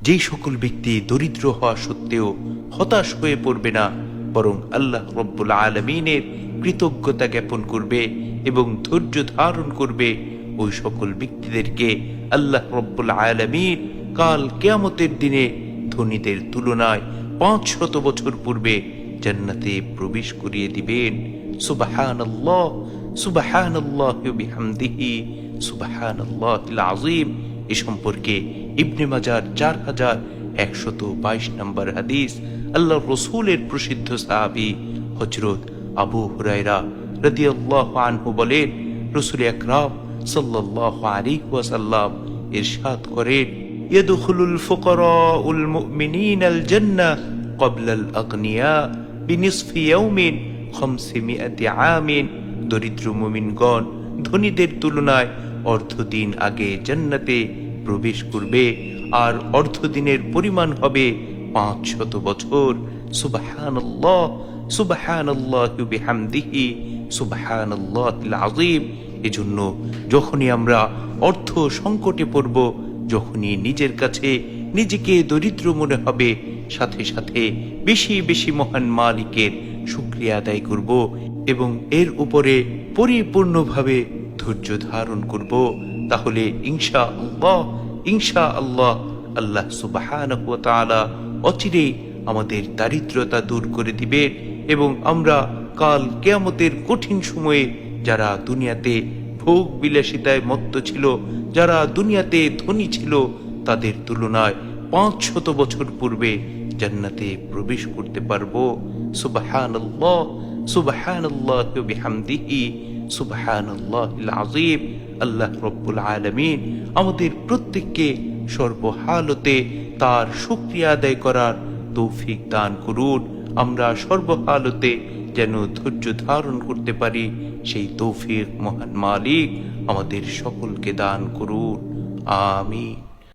যেই সকল ব্যক্তি দরিদ্র হওয়া সত্ত্বেও হতাশ হয়ে পড়বে না, বরং আল্লাহ রব্বুল আলামিনের কৃতজ্ঞতা জ্ঞাপন করবে এবং ধৈর্য ধারণ করবে, ওই সকল ব্যক্তিদেরকে আল্লাহ রব্বুল আলামিন কাল কিয়ামতের দিনে ধনীদের তুলনায় 500 বছর পূর্বে জান্নাতে প্রবেশ করিয়ে দিবেন। সুবহানাল্লাহ, সুবহানাল্লাহি ওয়া বিহামদিহি, সুবহানাল্লাহিল আযীম। এ সম্পর্কে ইবনে মাজার 4122 নম্বর হাদিস। আল্লাহর রাসূলের প্রসিদ্ধ সাহাবী হযরত আবু হুরায়রা রাদিয়াল্লাহু আনহু বলেন, রাসূল আকরাম সাল্লাল্লাহু আলাইহি ওয়াসাল্লাম ইরশাদ করেন, ইয়াদখুলুল ফুকারাউল মুমিনিনাল জান্নাহ ক্বাবলাল আগনিয়া বিনিসফি ইয়াউমিন 500 আমিন। দরিদ্র মুমিনগণ ধনীদের তুলনায় অর্ধদিন আগে জান্নাতে প্রবেশ করবে, আর অর্ধদিনের পরিমাণ হবে 500 বছর। সুবহানাল্লাহ, সুবহানাল্লাহি ওয়া বিহামদিহি, সুবহানাল্লাহিল আযীম। এজন্য যখনই আমরা অর্থ সংকটে পড়ব, যখনই নিজের কাছে নিজেকে দরিদ্র মনে হবে, সাথে সাথে বেশি বেশি মহান মালিকের শুকরিয়া আদায় করব এবং এর উপরে পরিপূর্ণভাবে ধৈর্য ধারণ করব, তাহলে ইনশাআল্লাহ ইনশাআল্লাহ আল্লাহ সুবহানাহু ওয়া তাআলা অচিরেই আমাদের দারিদ্রতা দূর করে দিবেন এবং আমরা কাল কিয়ামতের কঠিন সময়ে যারা দুনিয়াতে ভোগ বিলাসিতায় মত্ত ছিল, যারা দুনিয়াতে ধনী ছিল, তাদের তুলনায় 500 বছর পূর্বে জান্নাতে প্রবেশ করতে পারবো। সুবহানাল্লাহ, সুবহানাল্লাহি ওয়া বিহামদিহি, সুবহানাল্লাহিল আযীম। আল্লাহ রব্বুল আলামিন আমাদের প্রত্যেককে সর্বহালতে তার শুকরিয়া আদায় করার তৌফিক দান করুন। আমরা সর্বহালতে যেন ধৈর্য ধারণ করতে পারি, সেই তৌফিক মহান মালিক আমাদের সকলকে দান করুন। আমিন।